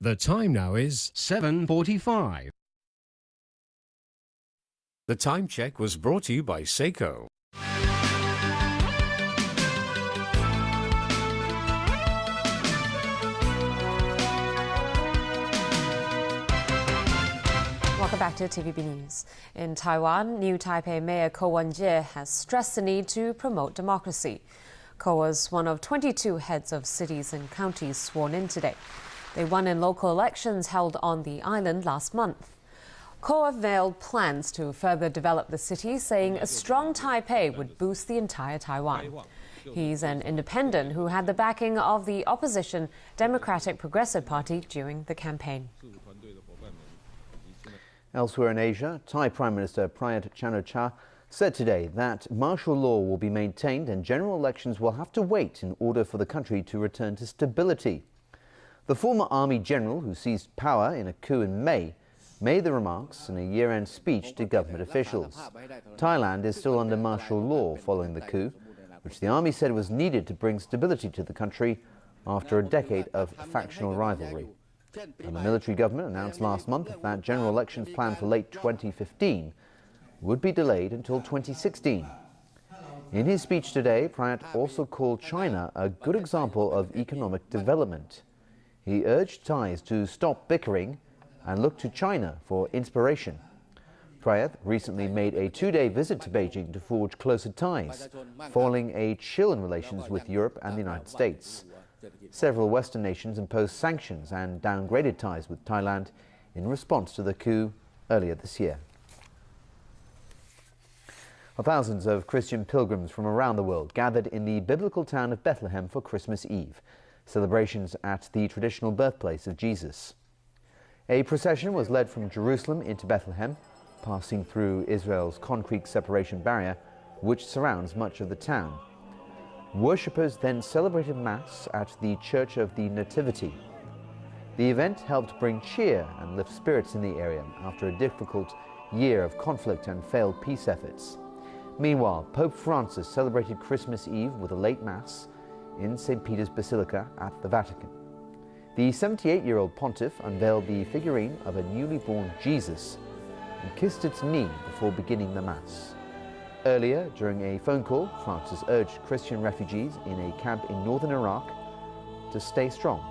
The time now is 7:45. The time check was brought to you by Seiko. Welcome back to TVB News. In Taiwan, new Taipei Mayor Ko Wen-je has stressed the need to promote democracy. Ko was one of 22 heads of cities and counties sworn in today. They won in local elections held on the island last month. Ko unveiled plans to further develop the city, saying a strong Taipei would boost the entire Taiwan. He's an independent who had the backing of the opposition Democratic Progressive Party during the campaign. Elsewhere in Asia, Thai Prime Minister Prayut Chan-o-cha said today that martial law will be maintained and general elections will have to wait in order for the country to return to stability. The former army general who seized power in a coup in May made the remarks in a year-end speech to government officials. Thailand is still under martial law following the coup, which the army said was needed to bring stability to the country after a decade of factional rivalry. And the military government announced last month that general elections planned for late 2015 would be delayed until 2016. In his speech today, Prayut also called China a good example of economic development. He urged Thais to stop bickering and look to China for inspiration. Prayut recently made a two-day visit to Beijing to forge closer ties, following a chill in relations with Europe and the United States. Several Western nations imposed sanctions and downgraded ties with Thailand in response to the coup earlier this year. Thousands of Christian pilgrims from around the world gathered in the biblical town of Bethlehem for Christmas Eve, celebrations at the traditional birthplace of Jesus. A procession was led from Jerusalem into Bethlehem, passing through Israel's concrete separation barrier, which surrounds much of the town. Worshippers then celebrated Mass at the Church of the Nativity. The event helped bring cheer and lift spirits in the area after a difficult year of conflict and failed peace efforts. Meanwhile, Pope Francis celebrated Christmas Eve with a late Mass in St. Peter's Basilica at the Vatican. The 78-year-old pontiff unveiled the figurine of a newly born Jesus and kissed its knee before beginning the Mass. Earlier, during a phone call, Francis urged Christian refugees in a camp in northern Iraq to stay strong.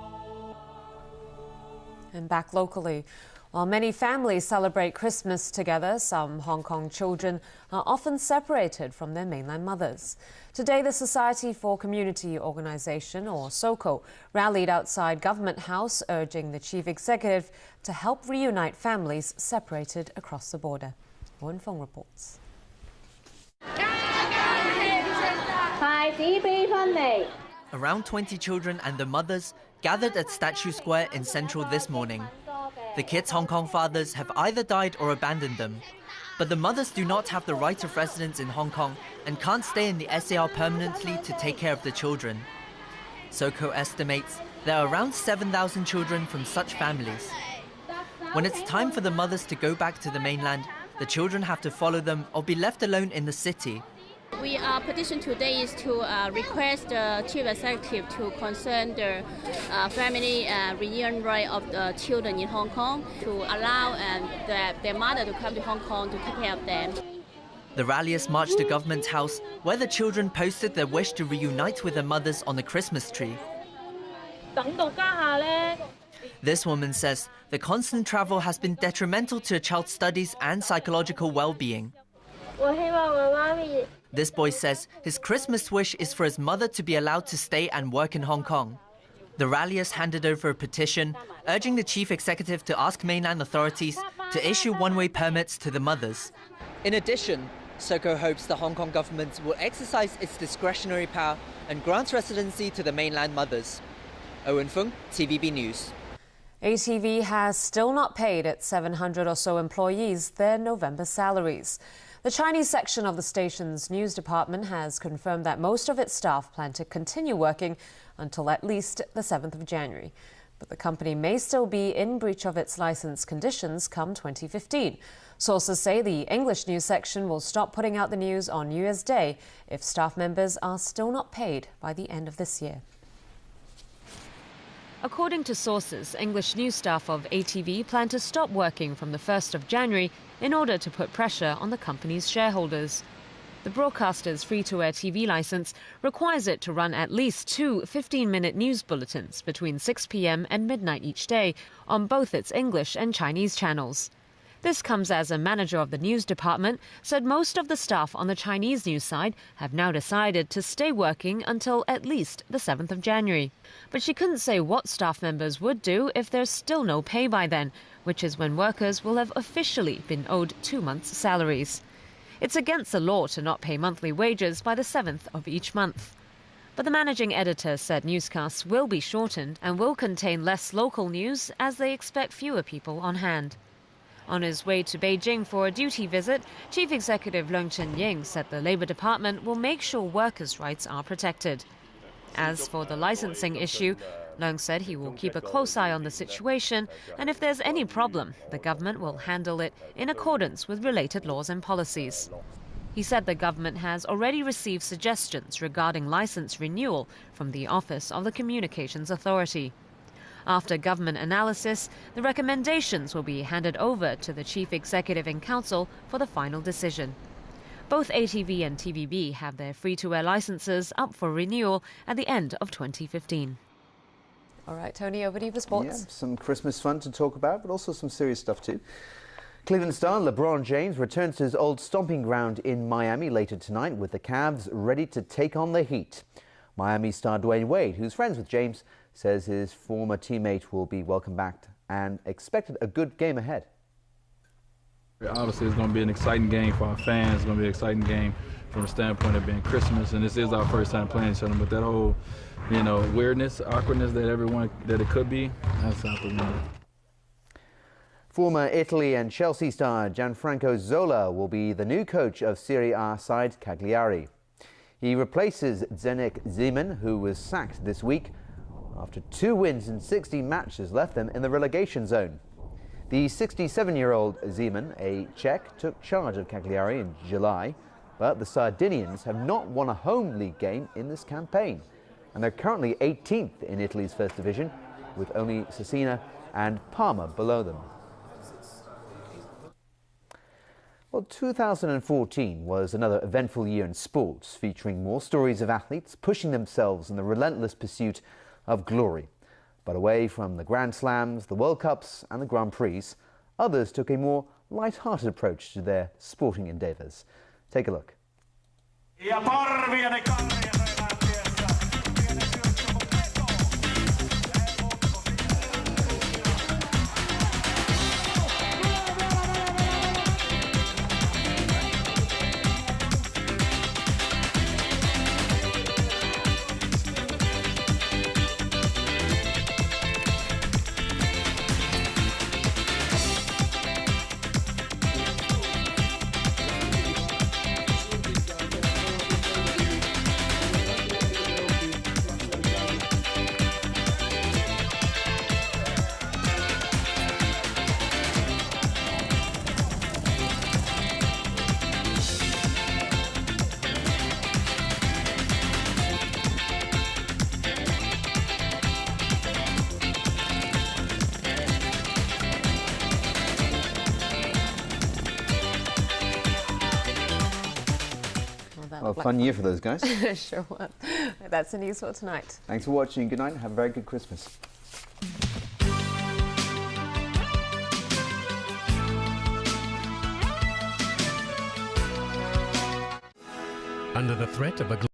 And back locally, while many families celebrate Christmas together, some Hong Kong children are often separated from their mainland mothers. Today, the Society for Community Organisation, or SOCO, rallied outside Government House, urging the Chief Executive to help reunite families separated across the border. Wen Feng reports. Around 20 children and their mothers gathered at Statue Square in Central this morning. The kids' Hong Kong fathers have either died or abandoned them. But the mothers do not have the right of residence in Hong Kong and can't stay in the SAR permanently to take care of the children. SOCO estimates there are around 7,000 children from such families. When it's time for the mothers to go back to the mainland, the children have to follow them or be left alone in the city. Our petition today is to request the Chief Executive to concern the family reunion right of the children in Hong Kong, to allow their mother to come to Hong Kong to take care of them. The ralliers marched to Government House, where the children posted their wish to reunite with their mothers on the Christmas tree. This woman says the constant travel has been detrimental to a child's studies and psychological well-being. This boy says his Christmas wish is for his mother to be allowed to stay and work in Hong Kong. The ralliers handed over a petition urging the chief executive to ask mainland authorities to issue one-way permits to the mothers. In addition, SOCO hopes the Hong Kong government will exercise its discretionary power and grant residency to the mainland mothers. Owen Fung, TVB News. ATV has still not paid its 700 or so employees their November salaries. The Chinese section of the station's news department has confirmed that most of its staff plan to continue working until at least the 7th of January. But the company may still be in breach of its license conditions come 2015. Sources say the English news section will stop putting out the news on New Year's Day if staff members are still not paid by the end of this year. According to sources, English news staff of ATV plan to stop working from the 1st of January in order to put pressure on the company's shareholders. The broadcaster's free-to-air TV license requires it to run at least 2 15-minute news bulletins between 6 p.m. and midnight each day on both its English and Chinese channels. This comes as a manager of the news department said most of the staff on the Chinese news side have now decided to stay working until at least the 7th of January. But she couldn't say what staff members would do if there's still no pay by then, which is when workers will have officially been owed 2 months' salaries. It's against the law to not pay monthly wages by the 7th of each month. But the managing editor said newscasts will be shortened and will contain less local news as they expect fewer people on hand. On his way to Beijing for a duty visit, Chief Executive Leung Chun-ying said the Labour Department will make sure workers' rights are protected. As for the licensing issue, Leung said he will keep a close eye on the situation, and if there's any problem, the government will handle it in accordance with related laws and policies. He said the government has already received suggestions regarding license renewal from the Office of the Communications Authority. After government analysis, the recommendations will be handed over to the Chief Executive in Council for the final decision. Both ATV and TVB have their free-to-air licenses up for renewal at the end of 2015. All right, Tony, over to you for sports. Yeah, some Christmas fun to talk about, but also some serious stuff too. Cleveland star LeBron James returns to his old stomping ground in Miami later tonight with the Cavs ready to take on the Heat. Miami star Dwayne Wade, who's friends with James, says his former teammate will be welcome back and expected a good game ahead. Obviously, it's going to be an exciting game for our fans. It's going to be an exciting game from the standpoint of being Christmas, and this is our first time playing each other. But that whole, weirdness, awkwardness that it could be, that's out the window. Former Italy and Chelsea star Gianfranco Zola will be the new coach of Serie A side Cagliari. He replaces Zdeněk Zeman, who was sacked this week after 2 wins in 60 matches left them in the relegation zone. The 67-year-old Zeman, a Czech, took charge of Cagliari in July, but the Sardinians have not won a home league game in this campaign, and they're currently 18th in Italy's first division, with only Cesena and Parma below them. Well, 2014 was another eventful year in sports, featuring more stories of athletes pushing themselves in the relentless pursuit of glory. But away from the Grand Slams, the World Cups and the Grand Prix, others took a more light-hearted approach to their sporting endeavours. Take a look. Well, fun year for those guys. Sure was. That's the news for tonight. Thanks for watching. Good night and have a very good Christmas. Under the threat of a